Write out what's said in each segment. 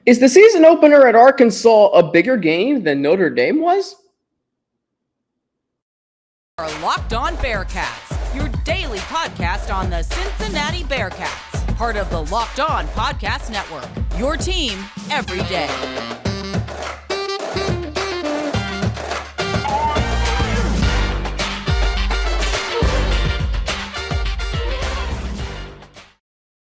Is the season opener at Arkansas a bigger game than Notre Dame was? Are Locked On Bearcats, your daily podcast on the Cincinnati Bearcats, part of the Locked On Podcast Network. Your team every day.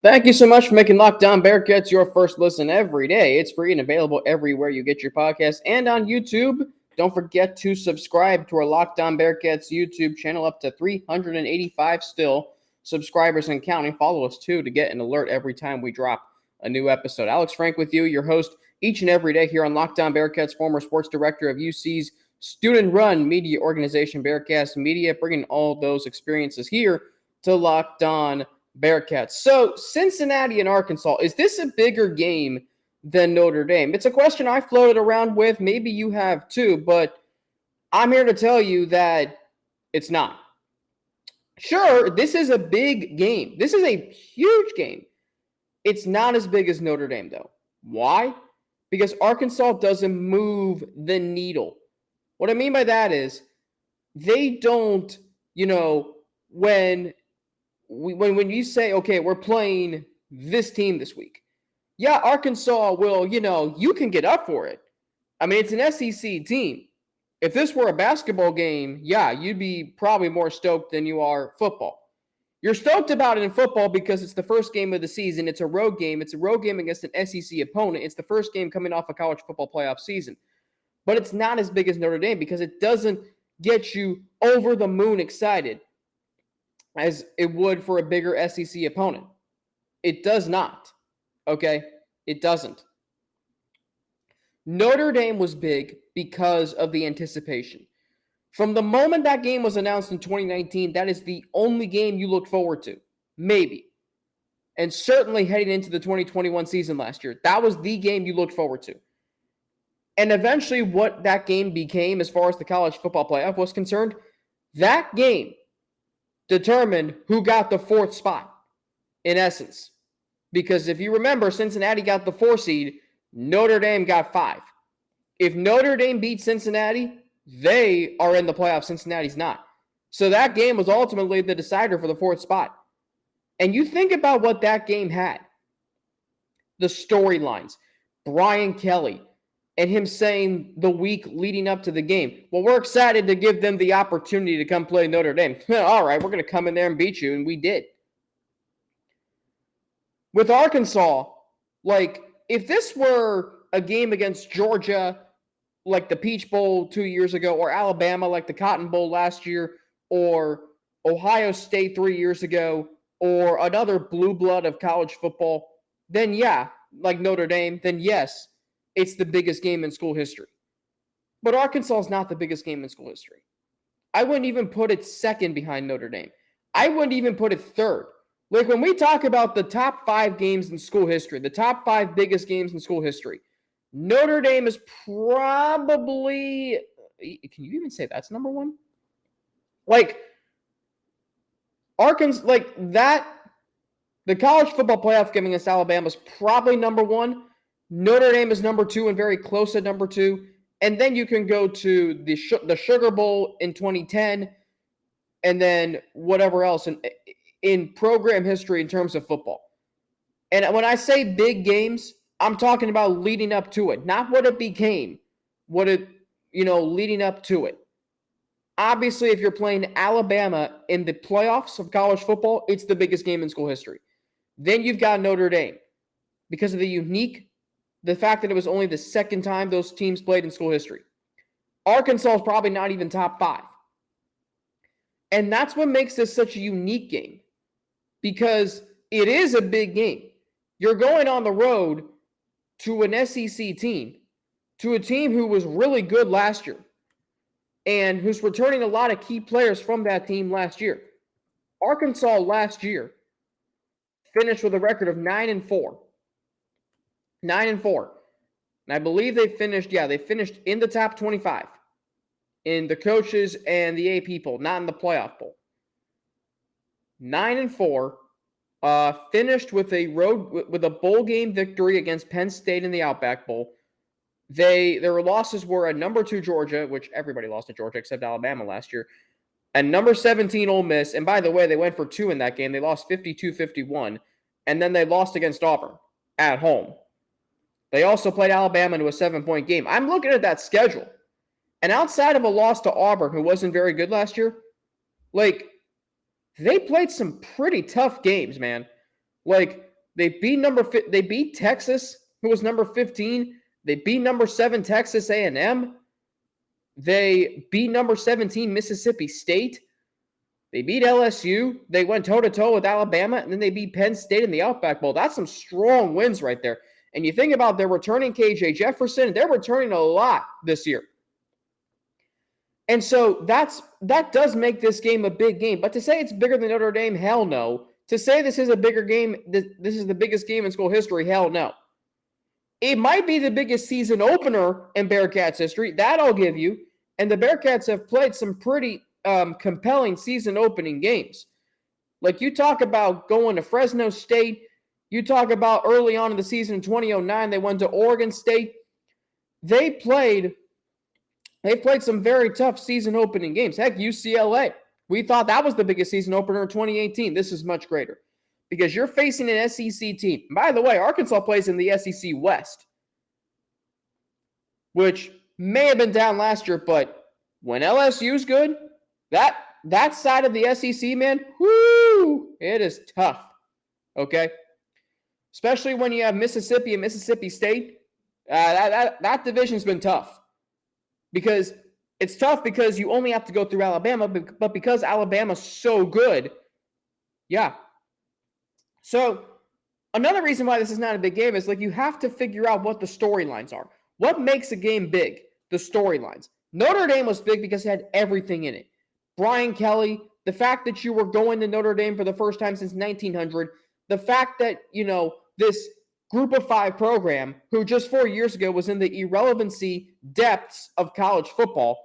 Thank you so much for making Locked On Bearcats your first listen every day. It's free and available everywhere you get your podcasts and on YouTube. Don't forget to subscribe to our Locked On Bearcats YouTube channel, up to 385 still subscribers and counting. Follow us too to get an alert every time we drop a new episode. Alex Frank with you, your host each and every day here on Locked On Bearcats, former sports director of UC's student-run media organization Bearcats Media, bringing all those experiences here to Locked On Bearcats. So Cincinnati and Arkansas, is this a bigger game than Notre Dame? It's a question I floated around with. Maybe you have too, but I'm here to tell you that it's not. Sure, this is a big game. This is a huge game. It's not as big as Notre Dame, though. Why? Because Arkansas doesn't move the needle. What I mean by that is they don't, when you say, okay, we're playing this team this week. Yeah, Arkansas will, you can get up for it. I mean, it's an SEC team. If this were a basketball game, yeah, you'd be probably more stoked than you are football. You're stoked about it in football because it's the first game of the season. It's a road game. It's a road game against an SEC opponent. It's the first game coming off a college football playoff season. But it's not as big as Notre Dame because it doesn't get you over the moon excited as it would for a bigger SEC opponent. It does not. Okay? It doesn't. Notre Dame was big because of the anticipation. From the moment that game was announced in 2019, that is the only game you look forward to. Maybe. And certainly heading into the 2021 season last year, that was the game you looked forward to. And eventually what that game became as far as the college football playoff was concerned, that game determined who got the fourth spot, in essence. Because if you remember, Cincinnati got the 4 seed, Notre Dame got 5. If Notre Dame beats Cincinnati, they are in the playoffs. Cincinnati's not. So that game was ultimately the decider for the 4th spot. And you think about what that game had. The storylines. Brian Kelly and him saying the week leading up to the game, well, we're excited to give them the opportunity to come play Notre Dame. All right, we're going to come in there and beat you, and we did. With Arkansas, if this were a game against Georgia, like the Peach Bowl 2 years ago, or Alabama, like the Cotton Bowl last year, or Ohio State 3 years ago, or another blue blood of college football, then yeah, like Notre Dame, then yes, it's the biggest game in school history. But Arkansas is not the biggest game in school history. I wouldn't even put it second behind Notre Dame. I wouldn't even put it third. Like when we talk about the top 5 games in school history, the top 5 biggest games in school history, Notre Dame is probably, can you even say that's number 1? Arkansas, the college football playoff game against Alabama is probably number 1. Notre Dame is number 2 and very close at number 2. And then you can go to the Sugar Bowl in 2010 and then whatever else in program history in terms of football. And when I say big games, I'm talking about leading up to it, not what it became, leading up to it. Obviously, if you're playing Alabama in the playoffs of college football, it's the biggest game in school history. Then you've got Notre Dame because of the fact that it was only the second time those teams played in school history. Arkansas is probably not even top 5. And that's what makes this such a unique game because it is a big game. You're going on the road to an SEC team, to a team who was really good last year and who's returning a lot of key players from that team last year. Arkansas last year finished with a record of 9-4. 9-4. And I believe they finished in the top 25 in the coaches and the AP poll, not in the playoff poll. 9-4. finished with a bowl game victory against Penn State in the Outback Bowl. Their losses were at number 2 Georgia, which everybody lost to Georgia except Alabama last year, and number 17 Ole Miss. And by the way, they went for 2 in that game. They lost 52-51, and then they lost against Auburn at home. They also played Alabama into a 7-point game. I'm looking at that schedule, and outside of a loss to Auburn, who wasn't very good last year, like, they played some pretty tough games, man. Like, they beat Texas, who was number 15. They beat number 7 Texas A&M. They beat number 17 Mississippi State. They beat LSU. They went toe-to-toe with Alabama, and then they beat Penn State in the Outback Bowl. That's some strong wins right there. And you think about their returning KJ Jefferson, they're returning a lot this year. And so that does make this game a big game. But to say it's bigger than Notre Dame, hell no. To say this is a bigger game, this is the biggest game in school history, hell no. It might be the biggest season opener in Bearcats history. That I'll give you. And the Bearcats have played some pretty compelling season opening games. Like, you talk about going to Fresno State. You talk about early on in the season in 2009, they went to Oregon State. They've played some very tough season opening games. Heck, UCLA. We thought that was the biggest season opener in 2018. This is much greater because you're facing an SEC team. By the way, Arkansas plays in the SEC West, which may have been down last year, but when LSU's good, that side of the SEC, man, whoo, it is tough, okay? Especially when you have Mississippi and Mississippi State. That division's been tough. Because it's tough because you only have to go through Alabama, but because Alabama's so good, yeah. So another reason why this is not a big game is, like, you have to figure out what the storylines are. What makes a game big? The storylines. Notre Dame was big because it had everything in it. Brian Kelly, the fact that you were going to Notre Dame for the first time since 1900, the fact that, this Group of 5 program, who just 4 years ago was in the irrelevancy depths of college football,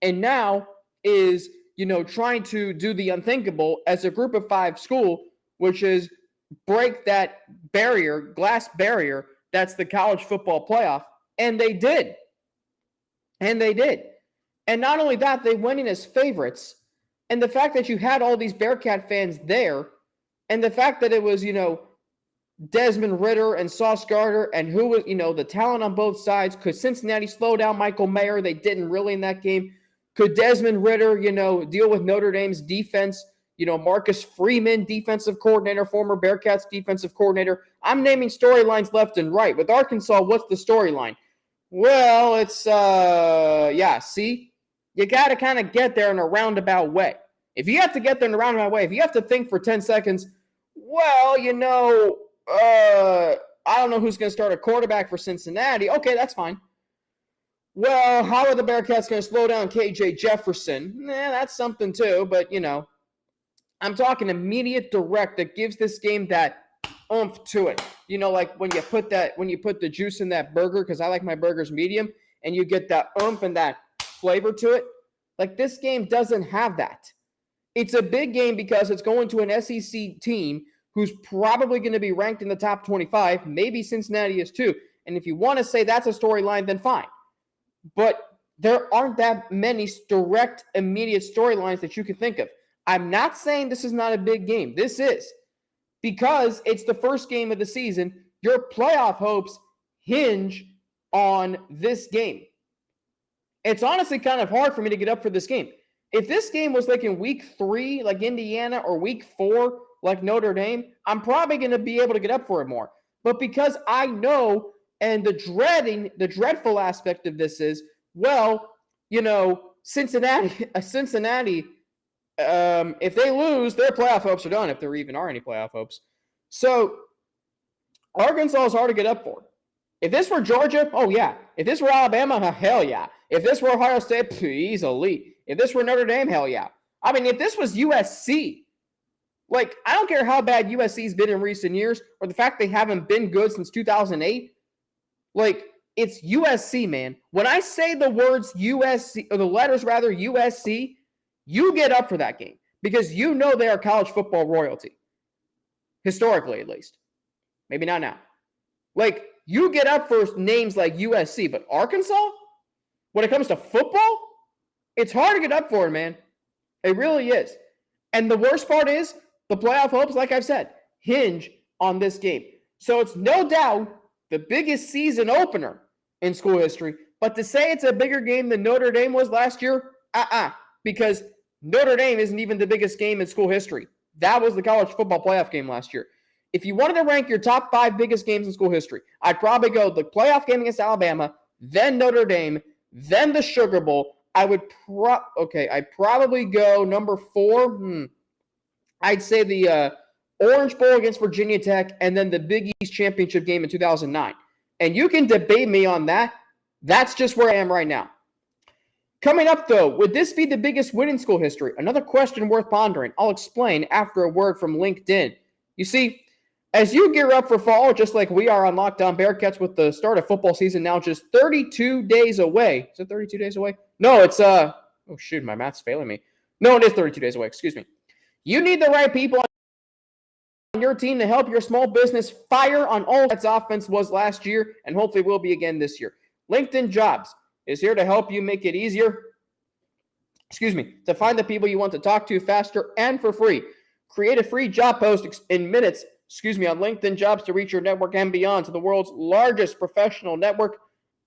and now is, trying to do the unthinkable as a Group of 5 school, which is break that glass barrier that's the college football playoff. And they did. And not only that, they went in as favorites. And the fact that you had all these Bearcat fans there, and the fact that it was, Desmond Ridder and Sauce Gardner, and who was, the talent on both sides. Could Cincinnati slow down Michael Mayer? They didn't really in that game. Could Desmond Ridder, deal with Notre Dame's defense? Marcus Freeman, defensive coordinator, former Bearcats defensive coordinator. I'm naming storylines left and right. With Arkansas, what's the storyline? Well, it's, see? You got to kind of get there in a roundabout way. If you have to get there in a roundabout way, if you have to think for 10 seconds, well, I don't know who's going to start a quarterback for Cincinnati. Okay, that's fine. Well, how are the Bearcats going to slow down KJ Jefferson? That's something too, but, I'm talking immediate direct that gives this game that oomph to it. Like when you put the juice in that burger, because I like my burgers medium, and you get that oomph and that flavor to it. Like, this game doesn't have that. It's a big game because it's going to an SEC team who's probably going to be ranked in the top 25. Maybe Cincinnati is too. And if you want to say that's a storyline, then fine. But there aren't that many direct, immediate storylines that you can think of. I'm not saying this is not a big game. This is. Because it's the first game of the season, your playoff hopes hinge on this game. It's honestly kind of hard for me to get up for this game. If this game was like in week 3, like Indiana, or week 4, like Notre Dame, I'm probably going to be able to get up for it more. But because I know, and the dreadful aspect of this is, well, Cincinnati, if they lose, their playoff hopes are done, if there even are any playoff hopes. So Arkansas is hard to get up for. If this were Georgia, oh yeah. If this were Alabama, hell yeah. If this were Ohio State, he's elite. If this were Notre Dame, hell yeah. I mean, if this was USC, like, I don't care how bad USC's been in recent years, or the fact they haven't been good since 2008. Like, it's USC, man. When I say the words USC, or the letters rather, USC, you get up for that game because they are college football royalty. historically at least. Maybe not now. Like, you get up for names like USC, but Arkansas, when it comes to football, it's hard to get up for it, man. It really is. And the worst part is the playoff hopes, like I've said, hinge on this game. So it's no doubt the biggest season opener in school history. But to say it's a bigger game than Notre Dame was last year, because Notre Dame isn't even the biggest game in school history. That was the college football playoff game last year. If you wanted to rank your top 5 biggest games in school history, I'd probably go the playoff game against Alabama, then Notre Dame, then the Sugar Bowl. I'd probably go number 4. I'd say the Orange Bowl against Virginia Tech, and then the Big East Championship game in 2009. And you can debate me on that. That's just where I am right now. Coming up, though, would this be the biggest win in school history? Another question worth pondering. I'll explain after a word from LinkedIn. You see, as you gear up for fall, just like we are on Locked On Bearcats with the start of football season now just 32 days away. Is it 32 days away? No, it's, my math's failing me. No, it is 32 days away. Excuse me. You need the right people on your team to help your small business fire on all its offense was last year and hopefully will be again this year. LinkedIn Jobs is here to help you make it easier, to find the people you want to talk to faster and for free. Create a free job post in minutes, on LinkedIn Jobs to reach your network and beyond to the world's largest professional network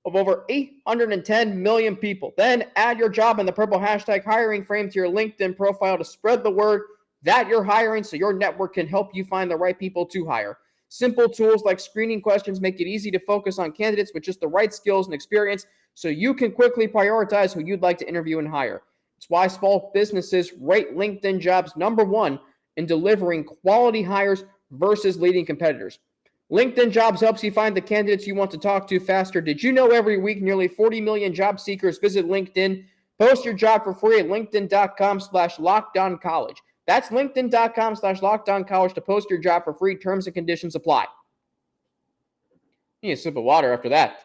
of over 810 million people. Then add your job in the purple hashtag hiring frame to your LinkedIn profile to spread the word that you're hiring so your network can help you find the right people to hire. Simple tools like screening questions make it easy to focus on candidates with just the right skills and experience so you can quickly prioritize who you'd like to interview and hire. It's why small businesses rate LinkedIn Jobs number 1 in delivering quality hires versus leading competitors. LinkedIn Jobs helps you find the candidates you want to talk to faster. Did you know every week nearly 40 million job seekers visit LinkedIn? Post your job for free at linkedin.com/lockedoncollege. That's linkedin.com/lockedoncollege to post your job for free. Terms and conditions apply. You need a sip of water after that.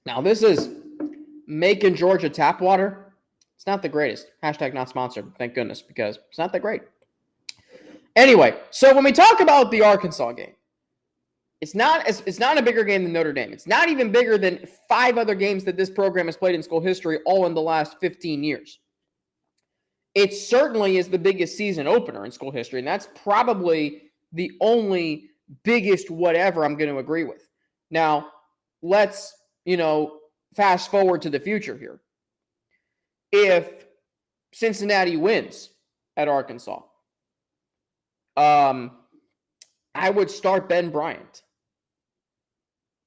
Now, this is Macon, Georgia tap water. It's not the greatest. Hashtag not sponsored. Thank goodness, because it's not that great. Anyway, so when we talk about the Arkansas game, it's not a bigger game than Notre Dame. It's not even bigger than 5 other games that this program has played in school history, all in the last 15 years. It certainly is the biggest season opener in school history, and that's probably the only biggest whatever I'm going to agree with. Now, let's, fast forward to the future here. If Cincinnati wins at Arkansas, I would start Ben Bryant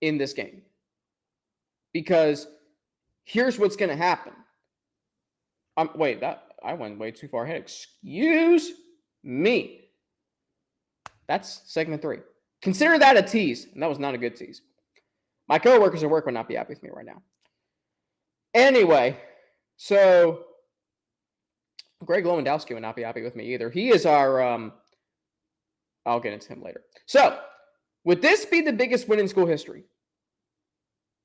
in this game. Because here's what's going to happen. I went way too far ahead. Excuse me. That's segment 3. Consider that a tease, and that was not a good tease. My coworkers at work would not be happy with me right now. Anyway, so Greg Lewandowski would not be happy with me either. He is our, I'll get into him later. So, would this be the biggest win in school history?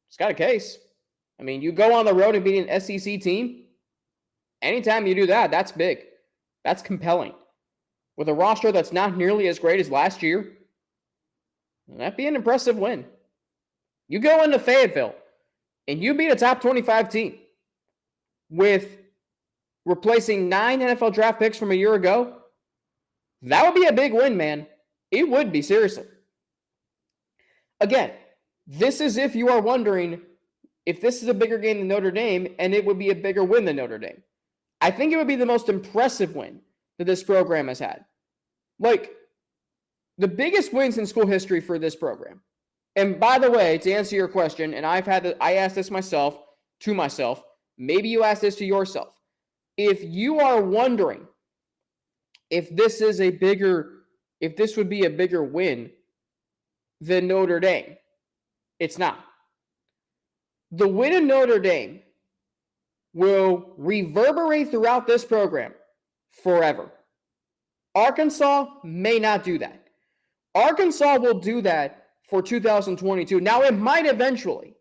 It's got a case. I mean, you go on the road and beat an SEC team. Anytime you do that, that's big. That's compelling. With a roster that's not nearly as great as last year, that'd be an impressive win. You go into Fayetteville and you beat a top 25 team with replacing 9 NFL draft picks from a year ago. That would be a big win, man. It would be, seriously. Again, this is if you are wondering if this is a bigger game than Notre Dame and it would be a bigger win than Notre Dame. I think it would be the most impressive win that this program has had. Like, the biggest wins in school history for this program. And by the way, to answer your question, and I asked this to myself, maybe you asked this to yourself. If you are wondering if this would be a bigger win than Notre Dame, it's not. The win in Notre Dame will reverberate throughout this program forever. Arkansas may not do that. Arkansas will do that for 2022. Now, it might eventually.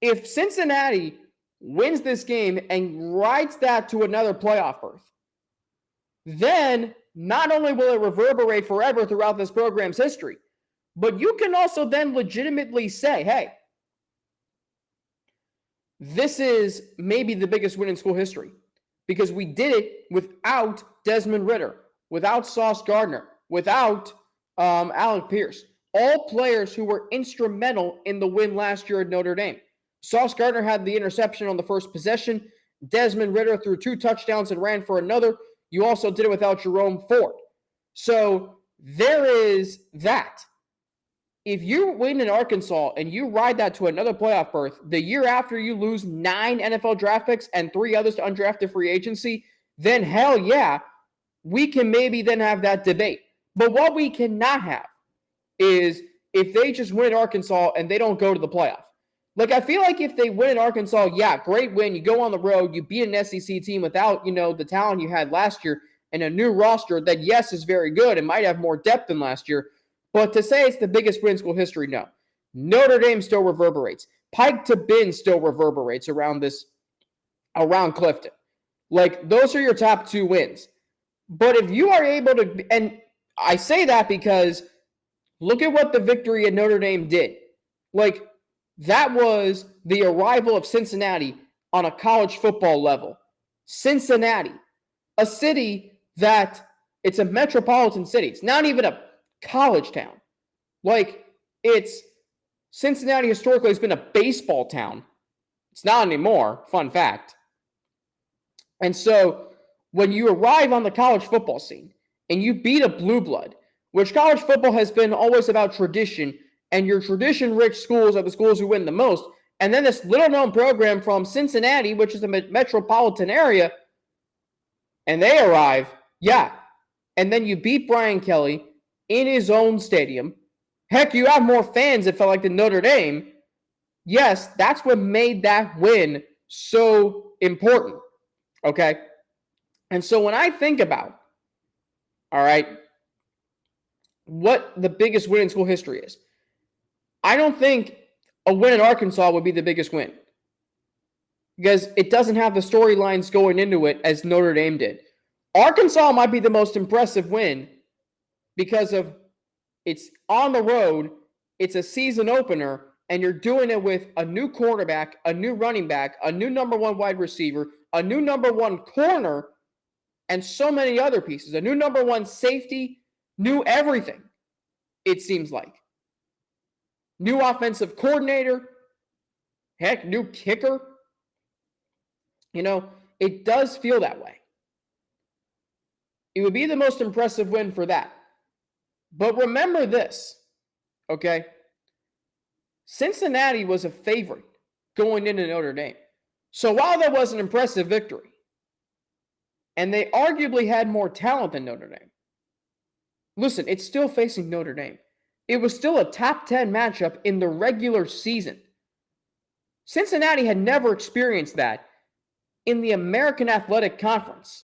If Cincinnati wins this game and rides that to another playoff berth, then not only will it reverberate forever throughout this program's history, but you can also then legitimately say, hey, this is maybe the biggest win in school history because we did it without Desmond Ridder, without Sauce Gardner, without Alec Pierce, all players who were instrumental in the win last year at Notre Dame. Sauce Gardner had the interception on the first possession. Desmond Ridder threw 2 touchdowns and ran for another. You also did it without Jerome Ford. So there is that. If you win in Arkansas and you ride that to another playoff berth, the year after you lose 9 NFL draft picks and 3 others to undrafted free agency, then hell yeah, we can maybe then have that debate. But what we cannot have is if they just win Arkansas and they don't go to the playoff. Like, I feel like if they win in Arkansas, yeah, great win. You go on the road, you beat an SEC team without, the talent you had last year and a new roster that, yes, is very good and might have more depth than last year. But to say it's the biggest win in school history, no. Notre Dame still reverberates. Pike to Bin still reverberates around Clifton. Like, those are your top 2 wins. But if you are able to, and I say that because look at what the victory at Notre Dame did. Like, that was the arrival of Cincinnati on a college football level. Cincinnati, a city that it's a metropolitan city. It's not even a college town. Like, Cincinnati historically has been a baseball town. It's not anymore, fun fact. And so when you arrive on the college football scene and you beat a blue blood, which college football has been always about tradition, and your tradition-rich schools are the schools who win the most, and then this little-known program from Cincinnati, which is a metropolitan area, and they arrive, yeah, and then you beat Brian Kelly in his own stadium. Heck, you have more fans, it felt like, than Notre Dame. Yes, that's what made that win so important, okay? And so when I think about, all right, what the biggest win in school history is, I don't think a win in Arkansas would be the biggest win because it doesn't have the storylines going into it as Notre Dame did. Arkansas might be the most impressive win because of it's on the road, it's a season opener, and you're doing it with a new quarterback, a new running back, a new number 1 wide receiver, a new number 1 corner, and so many other pieces, a new number 1 safety, new everything, it seems like. New offensive coordinator, heck, new kicker. It does feel that way. It would be the most impressive win for that. But remember this, okay? Cincinnati was a favorite going into Notre Dame. So while that was an impressive victory, and they arguably had more talent than Notre Dame, listen, it's still facing Notre Dame. It was still a top 10 matchup in the regular season. Cincinnati had never experienced that in the American Athletic Conference,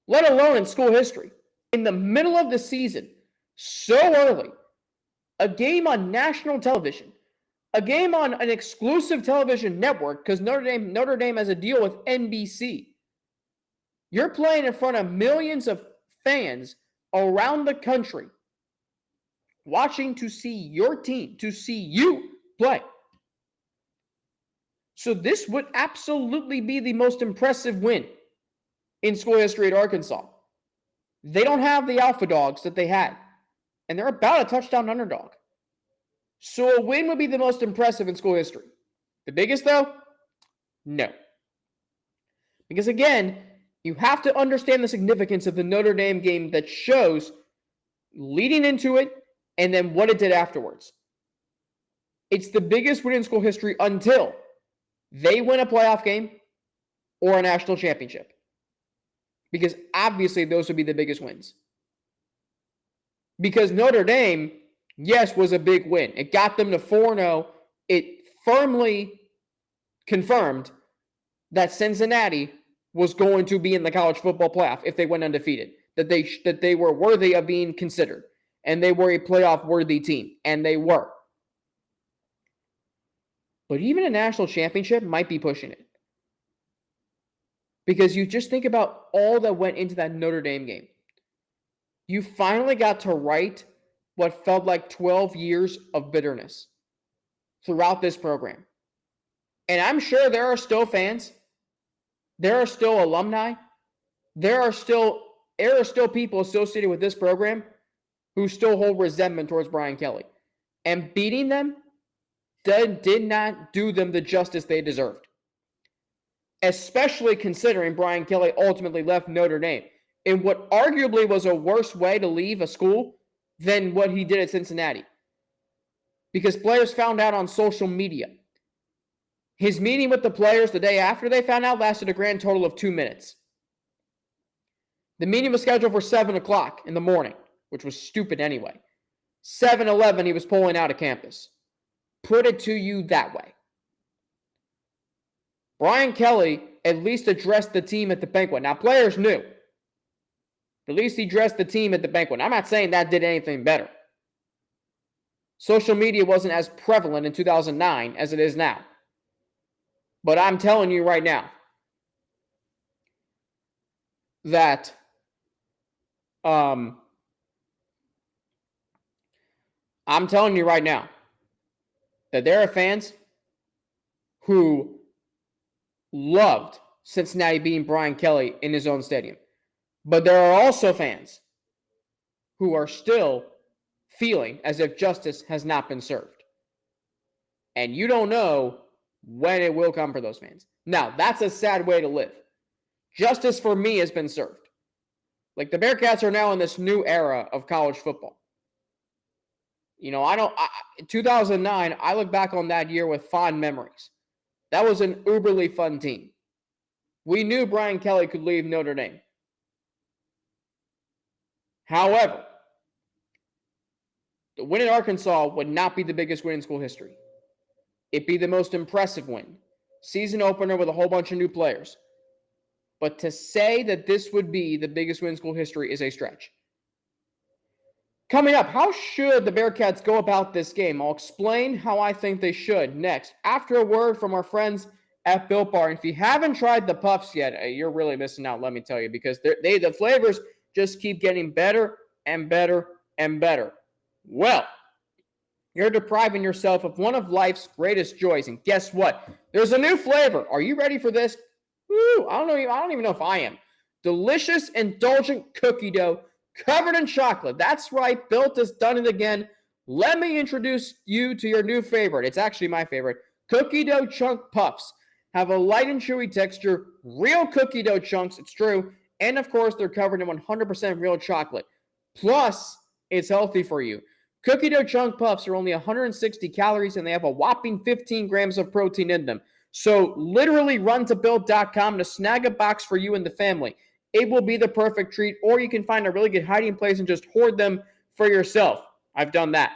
let alone in school history. In the middle of the season, so early, a game on national television, a game on an exclusive television network, because Notre Dame has a deal with NBC. You're playing in front of millions of fans around the country, watching to see your team, to see you play. So this would absolutely be the most impressive win in school history at Arkansas. They don't have the alpha dogs that they had, and they're about a touchdown underdog. So a win would be the most impressive in school history. The biggest, though? No. Because again, you have to understand the significance of the Notre Dame game that shows leading into it and then what it did afterwards. It's the biggest win in school history until they win a playoff game or a national championship. Because obviously those would be the biggest wins. Because Notre Dame, yes, was a big win. It got them to 4-0. It firmly confirmed that Cincinnati was going to be in the college football playoff if they went undefeated, that they were worthy of being considered, and they were a playoff-worthy team, and they were. But even a national championship might be pushing it. Because you just think about all that went into that Notre Dame game. You finally got to right what felt like 12 years of bitterness throughout this program. And I'm sure there are still fans, there are still alumni, there are still people associated with this program who still hold resentment towards Brian Kelly. And beating them did not do them the justice they deserved. Especially considering Brian Kelly ultimately left Notre Dame in what arguably was a worse way to leave a school than what he did at Cincinnati. Because players found out on social media. His meeting with the players the day after they found out lasted a grand total of 2 minutes. The meeting was scheduled for 7 o'clock in the morning, which was stupid anyway. 7:11, he was pulling out of campus. Put it to you that way. Brian Kelly at least addressed the team at the banquet. Now, players knew. At least he addressed the team at the banquet. I'm not saying that did anything better. Social media wasn't as prevalent in 2009 as it is now. But I'm telling you right now that there are fans who loved Cincinnati beating Brian Kelly in his own stadium. But there are also fans who are still feeling as if justice has not been served. And you don't know when it will come for those fans. Now, that's a sad way to live. Justice for me has been served. Like, the Bearcats are now in this new era of college football. You know, 2009, I look back on that year with fond memories. That was an uberly fun team. We knew Brian Kelly could leave Notre Dame. However, the win in Arkansas would not be the biggest win in school history. It'd be the most impressive win. Season opener with a whole bunch of new players. But to say that this would be the biggest win in school history is a stretch. Coming up, how should the Bearcats go about this game? I'll explain how I think they should next, after a word from our friends at Built Bar. And if you haven't tried the puffs yet, you're really missing out, let me tell you, because the flavors just keep getting better and better and better. Well, you're depriving yourself of one of life's greatest joys. And guess what? There's a new flavor. Are you ready for this? Woo, I don't even know if I am. Delicious, indulgent cookie dough covered in chocolate. That's right. Built has done it again. Let me introduce you to your new favorite. It's actually my favorite. Cookie dough chunk puffs. Have a light and chewy texture. Real cookie dough chunks. It's true. And of course, they're covered in 100% real chocolate. Plus, it's healthy for you. Cookie dough chunk puffs are only 160 calories and they have a whopping 15 grams of protein in them. So literally run to Built.com to snag a box for you and the family. It will be the perfect treat, or you can find a really good hiding place and just hoard them for yourself. I've done that.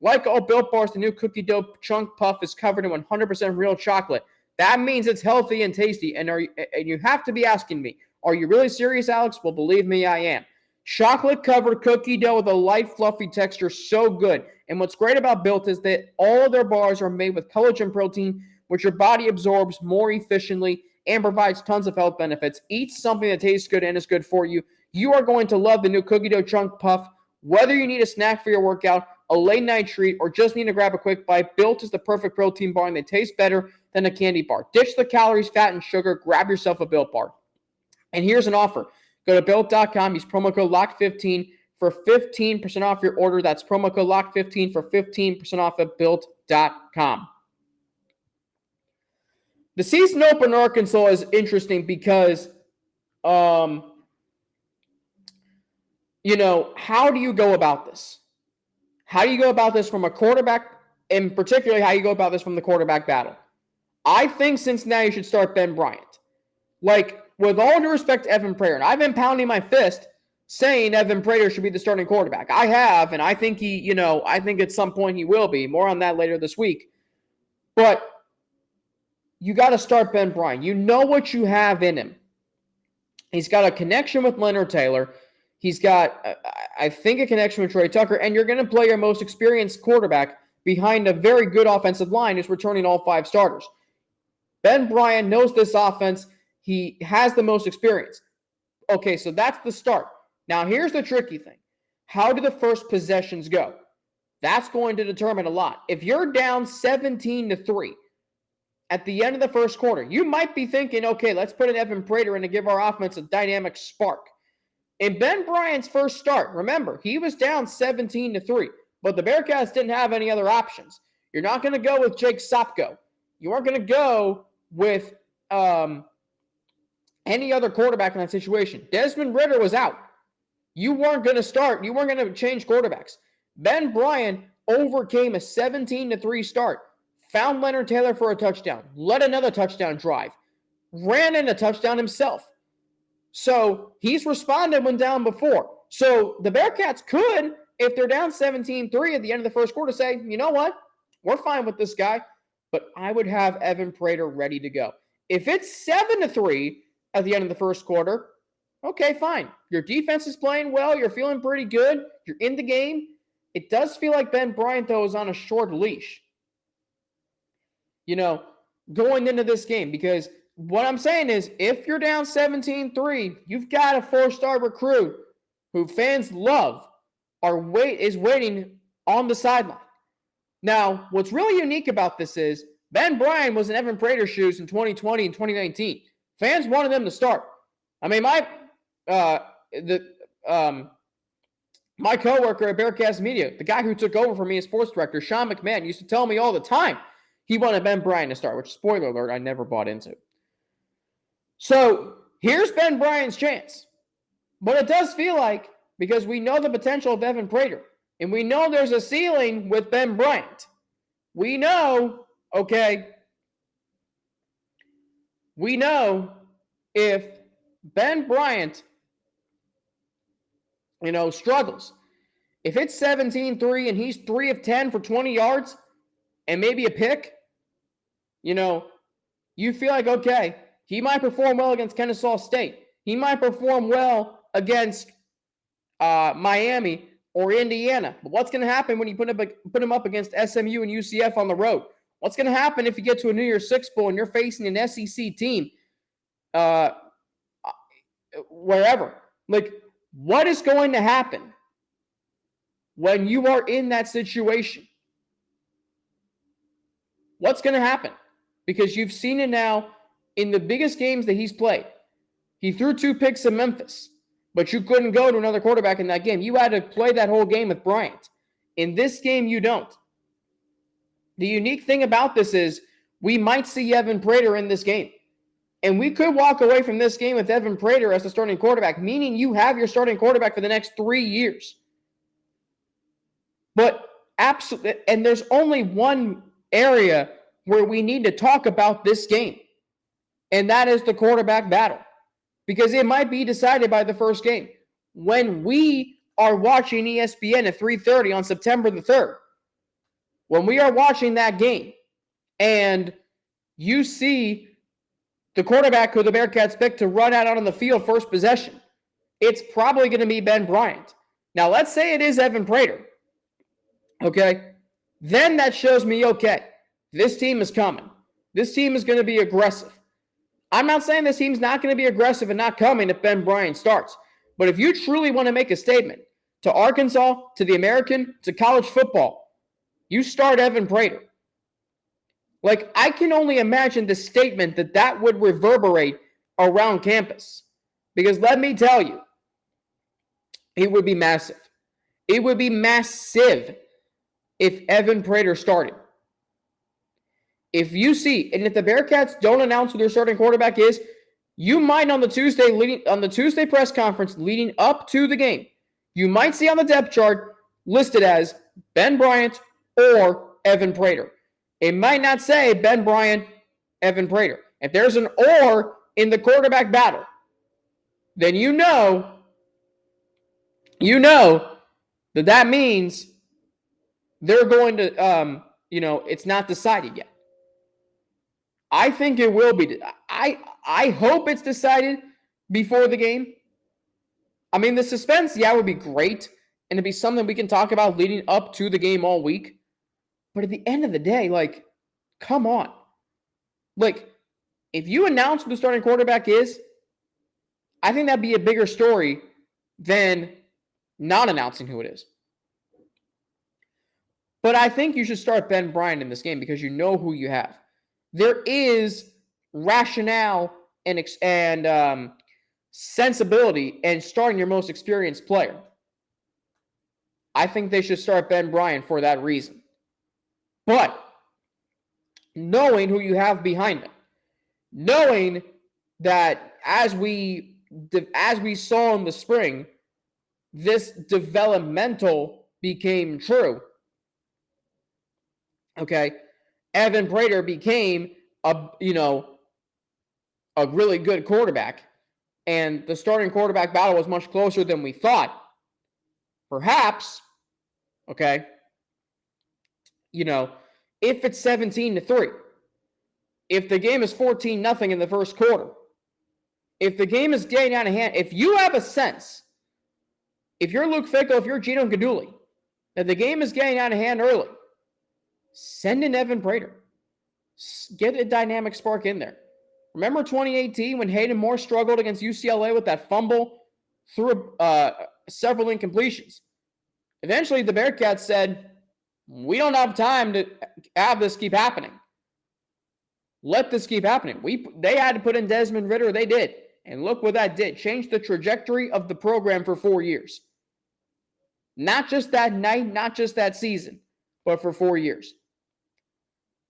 Like all Built Bars, the new cookie dough chunk puff is covered in 100% real chocolate. That means it's healthy and tasty, and you have to be asking me, are you really serious, Alex? Well, believe me, I am. Chocolate-covered cookie dough with a light, fluffy texture, so good. And what's great about Built is that all of their bars are made with collagen protein, which your body absorbs more efficiently and provides tons of health benefits. Eat something that tastes good and is good for you. You are going to love the new cookie dough chunk puff. Whether you need a snack for your workout, a late-night treat, or just need to grab a quick bite, Built is the perfect protein bar, and they taste better than a candy bar. Ditch the calories, fat, and sugar. Grab yourself a Built bar. And here's an offer. Go to Built.com. Use promo code LOCK15 for 15% off your order. That's promo code LOCK15 for 15% off at Built.com. The season opener in Arkansas is interesting because, how do you go about this? How do you go about this from a quarterback, and particularly how you go about this from the quarterback battle? I think Cincinnati should start Ben Bryant. Like, with all due respect to Evan Prater, and I've been pounding my fist saying Evan Prater should be the starting quarterback. I have, and I think I think at some point he will be. More on that later this week. But you got to start Ben Bryant. You know what you have in him. He's got a connection with Leonard Taylor. He's got, I think, a connection with Trey Tucker. And you're going to play your most experienced quarterback behind a very good offensive line who's returning all 5 starters. Ben Bryant knows this offense. He has the most experience. Okay, so that's the start. Now, here's the tricky thing. How do the first possessions go? That's going to determine a lot. If you're down 17-3 at the end of the first quarter, you might be thinking, okay, let's put an Evan Prater in to give our offense a dynamic spark. In Ben Bryant's first start, remember, he was down 17-3, but the Bearcats didn't have any other options. You're not going to go with Jake Sopko. You aren't going to go with any other quarterback in that situation. Desmond Ridder was out. You weren't going to start. You weren't going to change quarterbacks. Ben Bryant overcame a 17-3 start, found Leonard Taylor for a touchdown, led another touchdown drive, ran in a touchdown himself. So he's responded when down before. So the Bearcats could, if they're down 17-3 at the end of the first quarter, say, you know what? We're fine with this guy, but I would have Evan Prater ready to go. If it's 7-3 at the end of the first quarter, okay, fine. Your defense is playing well. You're feeling pretty good. You're in the game. It does feel like Ben Bryant, though, is on a short leash, going into this game. Because what I'm saying is, if you're down 17-3, you've got a four-star recruit who fans love is waiting on the sideline. Now, what's really unique about this is Ben Bryant was in Evan Prater's shoes in 2020 and 2019. Fans wanted them to start. I mean, my coworker at Bearcats Media, the guy who took over for me as sports director, Sean McMahon, used to tell me all the time he wanted Ben Bryant to start, which, spoiler alert, I never bought into. So here's Ben Bryant's chance. But it does feel like, because we know the potential of Evan Prater, and we know there's a ceiling with Ben Bryant. We know if Ben Bryant, struggles, if it's 17-3 and he's 3 of 10 for 20 yards and maybe a pick, you feel like, okay, he might perform well against Kennesaw State. He might perform well against Miami or Indiana. But what's going to happen when you put him up against SMU and UCF on the road? What's going to happen if you get to a New Year's Six Bowl and you're facing an SEC team wherever? Like, what is going to happen when you are in that situation? What's going to happen? Because you've seen it now in the biggest games that he's played. He threw 2 picks in Memphis, but you couldn't go to another quarterback in that game. You had to play that whole game with Bryant. In this game, you don't. The unique thing about this is we might see Evan Prater in this game. And we could walk away from this game with Evan Prater as the starting quarterback, meaning you have your starting quarterback for the next 3 years. But absolutely, and there's only one area where we need to talk about this game, and that is the quarterback battle, because it might be decided by the first game. When we are watching ESPN at 3:30 on September the 3rd, when we are watching that game and you see the quarterback who the Bearcats picked to run out on the field first possession, it's probably going to be Ben Bryant. Now, let's say it is Evan Prater. Okay? Then that shows me, okay, this team is coming. This team is going to be aggressive. I'm not saying this team's not going to be aggressive and not coming if Ben Bryant starts. But if you truly want to make a statement to Arkansas, to the American, to college football, you start Evan Prater. Like, I can only imagine the statement that would reverberate around campus. Because let me tell you, it would be massive. It would be massive if Evan Prater started. If you see, and if the Bearcats don't announce who their starting quarterback is, you might on the Tuesday press conference leading up to the game, you might see on the depth chart listed as Ben Bryant or Evan Prater. It might not say Ben Bryant, Evan Prater. If there's an or in the quarterback battle, then you know that means they're going to, it's not decided yet. I think it will be. I hope it's decided before the game. I mean, the suspense, would be great. And it'd be something we can talk about leading up to the game all week. But at the end of the day, come on. If you announce who the starting quarterback is, I think that'd be a bigger story than not announcing who it is. But I think you should start Ben Bryant in this game because you know who you have. There is rationale and sensibility in starting your most experienced player. I think they should start Ben Bryant for that reason. But knowing who you have behind them, knowing that as we saw in the spring, this developmental became true. Okay, Evan Prater became a really good quarterback, and the starting quarterback battle was much closer than we thought. Perhaps, okay, if it's 17-3, if the game is 14-0 in the first quarter, if the game is getting out of hand, if you have a sense, if you're Luke Fickell, if you're Gino Guidugli, that the game is getting out of hand early, send in Evan Prater. Get a dynamic spark in there. Remember 2018 when Hayden Moore struggled against UCLA with that fumble through several incompletions? Eventually, the Bearcats said, we don't have time to have this keep happening. Let this keep happening. They had to put in Desmond Ridder. They did. And look what that did. Changed the trajectory of the program for 4 years. Not just that night, not just that season, but for 4 years.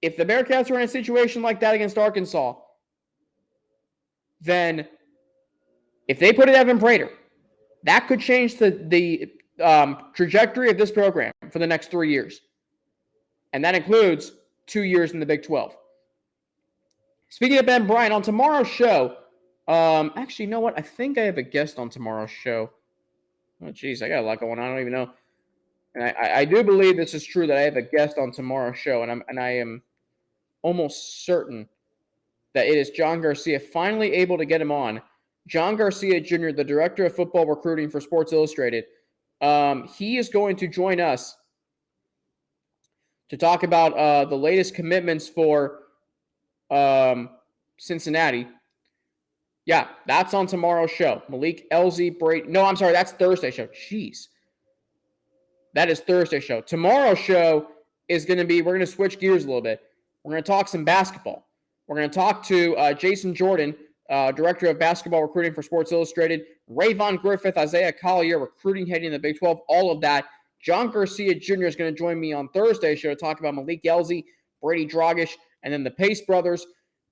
If the Bearcats were in a situation like that against Arkansas, then if they put in Evan Prater, that could change the trajectory of this program for the next 3 years. And that includes 2 years in the Big 12. Speaking of Ben Bryant, on tomorrow's show, actually, you know what? I think I have a guest on tomorrow's show. Oh, geez, I got a lot going on. I don't even know. And I do believe this is true that I have a guest on tomorrow's show, and I am almost certain that it is John Garcia. Finally able to get him on. John Garcia Jr., the director of football recruiting for Sports Illustrated. He is going to join us to talk about the latest commitments for Cincinnati. Yeah, that's on tomorrow's show. Malik Elzy, Brady. No, I'm sorry, that's Thursday's show. Jeez. That is Thursday's show. Tomorrow's show is going to be, we're going to switch gears a little bit. We're going to talk some basketball. We're going to talk to Jason Jordan, Director of Basketball Recruiting for Sports Illustrated, Rayvon Griffith, Isaiah Collier, recruiting heading in the Big 12, all of that. John Garcia Jr. is going to join me on Thursday's show to talk about Malik Elzy, Brady Dragish, and then the Pace brothers.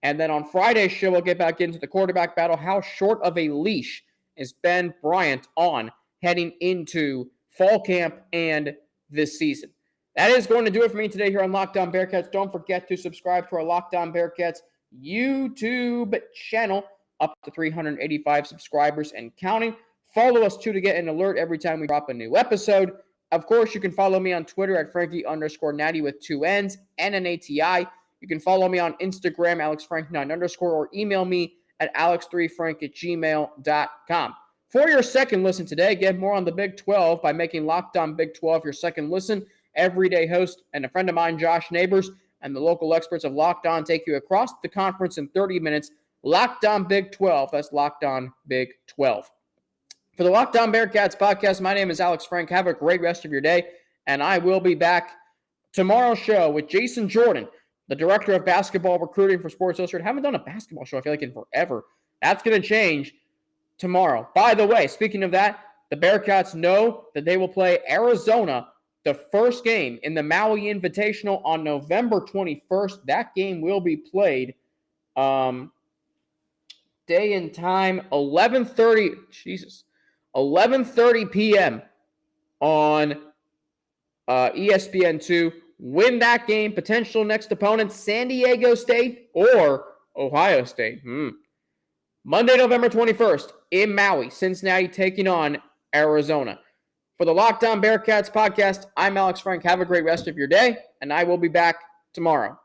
And then on Friday's show, we'll get back into the quarterback battle. How short of a leash is Ben Bryant on heading into fall camp and this season? That is going to do it for me today here on Locked On Bearcats. Don't forget to subscribe to our Locked On Bearcats YouTube channel, up to 385 subscribers and counting. Follow us, too, to get an alert every time we drop a new episode. Of course, you can follow me on Twitter at Frankie_Natty with 2 N's and an ATI. You can follow me on Instagram, AlexFrank9_, or email me at alex3frank@gmail.com. For your second listen today, get more on the Big 12 by making Locked On Big 12 your second listen. Everyday host and a friend of mine, Josh Neighbors, and the local experts of Locked On take you across the conference in 30 minutes. Locked On Big 12. That's Locked On Big 12. For the Locked On Bearcats podcast, my name is Alex Frank. Have a great rest of your day, and I will be back tomorrow's show with Jason Jordan, the Director of Basketball Recruiting for Sports Illustrated. Haven't done a basketball show, I feel like, in forever. That's going to change tomorrow. By the way, speaking of that, the Bearcats know that they will play Arizona the first game in the Maui Invitational on November 21st. That game will be played day and time, 11:30 p.m. on ESPN2. Win that game. Potential next opponent, San Diego State or Ohio State. Monday, November 21st in Maui, Cincinnati taking on Arizona. For the Locked On Bearcats podcast, I'm Alex Frank. Have a great rest of your day, and I will be back tomorrow.